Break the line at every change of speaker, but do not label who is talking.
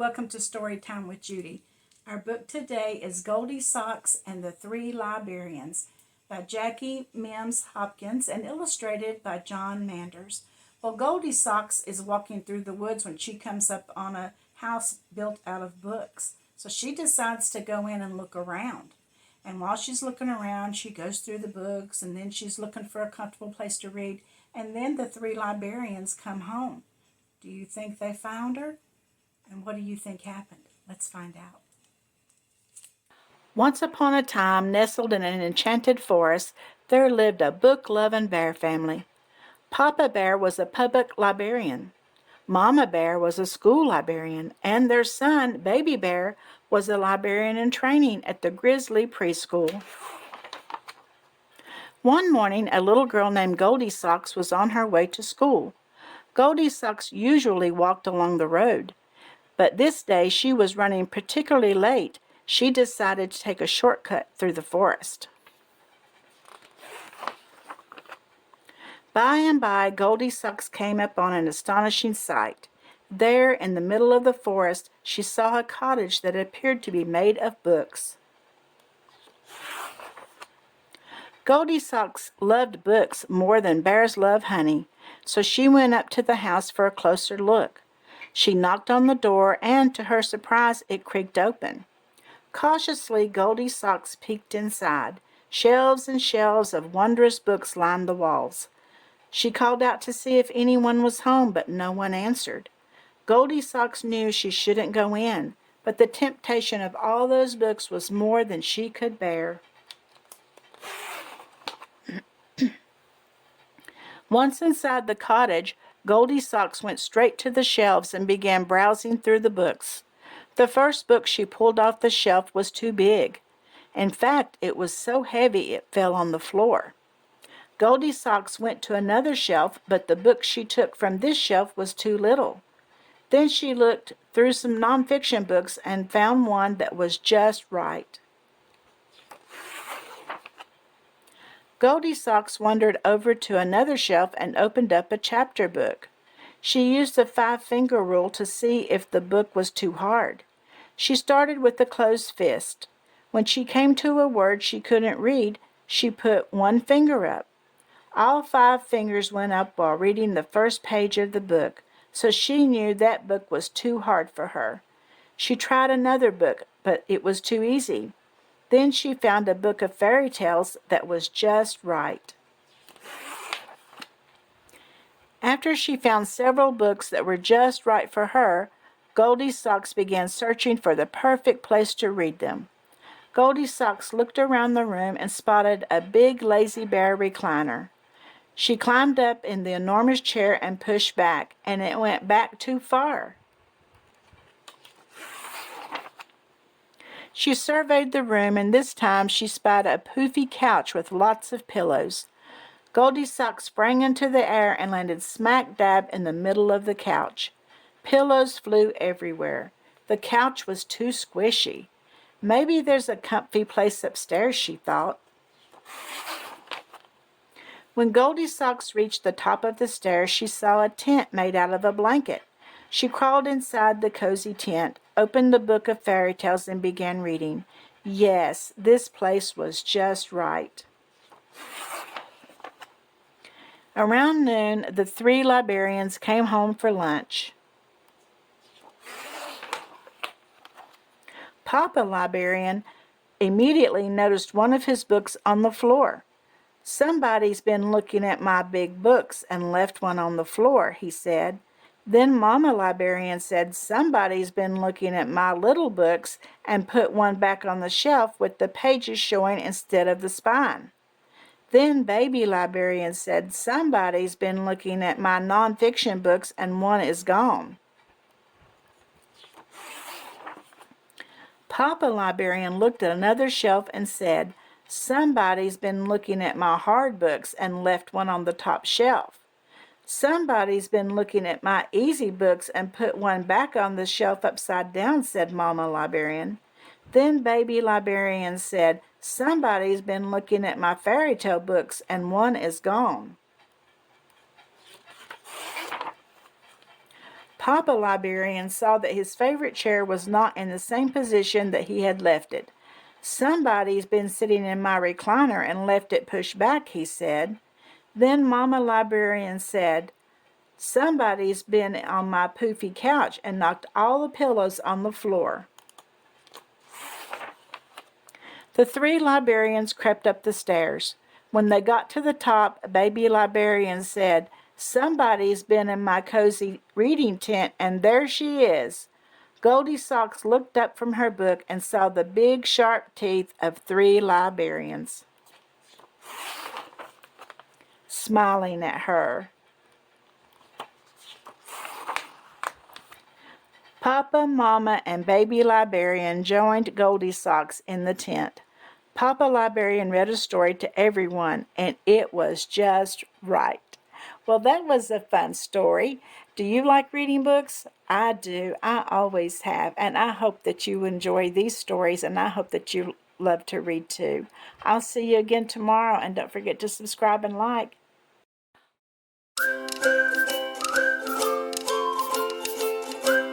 Welcome to Storytime with Judy. Our book today is Goldie Socks and the Three Librarians by Jackie Mims Hopkins and illustrated by John Manders. Well, Goldie Socks is walking through the woods when she comes up on a house built out of books. So she decides to go in and look around. And while she's looking around, she goes through the books and then she's looking for a comfortable place to read. And then the three librarians come home. Do you think they found her? And what do you think happened? Let's find out. Once upon a time, nestled in an enchanted forest, there lived a book-loving bear family. Papa Bear was a public librarian. Mama Bear was a school librarian, and their son, Baby Bear, was a librarian in training at the Grizzly Preschool. One morning, a little girl named Goldie Socks was on her way to school. Goldie Socks usually walked along the road, but this day she was running particularly late. She decided to take a shortcut through the forest. By and by, Goldie Socks came upon an astonishing sight. There, in the middle of the forest, she saw a cottage that appeared to be made of books. Goldie Socks loved books more than bears love honey, so she went up to the house for a closer look. She knocked on the door, and to her surprise, it creaked open. Cautiously, Goldie Socks peeked inside. Shelves and shelves of wondrous books lined the walls. She called out to see if anyone was home, but no one answered. Goldie Socks knew she shouldn't go in, but the temptation of all those books was more than she could bear. Once inside the cottage, Goldie Socks went straight to the shelves and began browsing through the books. The first book she pulled off the shelf was too big. In fact, it was so heavy it fell on the floor. Goldie Socks went to another shelf, but the book she took from this shelf was too little. Then she looked through some nonfiction books and found one that was just right. Goldie Socks wandered over to another shelf and opened up a chapter book. She used the 5-finger rule to see if the book was too hard. She started with a closed fist. When she came to a word she couldn't read, she put one finger up. All 5 fingers went up while reading the first page of the book, so she knew that book was too hard for her. She tried another book, but it was too easy. Then she found a book of fairy tales that was just right. After she found several books that were just right for her, Goldie Socks began searching for the perfect place to read them. Goldie Socks looked around the room and spotted a big lazy bear recliner. She climbed up in the enormous chair and pushed back, and it went back too far. She surveyed the room, and this time she spied a poofy couch with lots of pillows. Goldie Socks sprang into the air and landed smack dab in the middle of the couch. Pillows flew everywhere. The couch was too squishy. Maybe there's a comfy place upstairs, she thought. When Goldie Socks reached the top of the stairs, she saw a tent made out of a blanket. She crawled inside the cozy tent, opened the book of fairy tales, and began reading. Yes, this place was just right. Around noon, the 3 librarians came home for lunch. Papa Librarian immediately noticed one of his books on the floor. "Somebody's been looking at my big books and left one on the floor," he said. Then Mama Librarian said, "Somebody's been looking at my little books and put one back on the shelf with the pages showing instead of the spine." Then Baby Librarian said, "Somebody's been looking at my nonfiction books and one is gone." Papa Librarian looked at another shelf and said, "Somebody's been looking at my hard books and left one on the top shelf." "Somebody's been looking at my easy books and put one back on the shelf upside down," said Mama Librarian. Then Baby Librarian said, "Somebody's been looking at my fairy tale books and one is gone." Papa Libearian saw that his favorite chair was not in the same position that he had left it. "Somebody's been sitting in my recliner and left it pushed back," he said. Then Mama Librarian said, "Somebody's been on my poofy couch and knocked all the pillows on the floor." The 3 librarians crept up the stairs. When they got to the top, Baby Librarian said, "Somebody's been in my cozy reading tent, and there she is." Goldie Socks looked up from her book and saw the big, sharp teeth of 3 librarians smiling at her. Papa, Mama, and Baby Librarian joined Goldie Socks in the tent. Papa Librarian read a story to everyone, and it was just right. Well, that was a fun story. Do you like reading books? I do. I always have. And I hope that you enjoy these stories, and I hope that you love to read too. I'll see you again tomorrow, and don't forget to subscribe and like.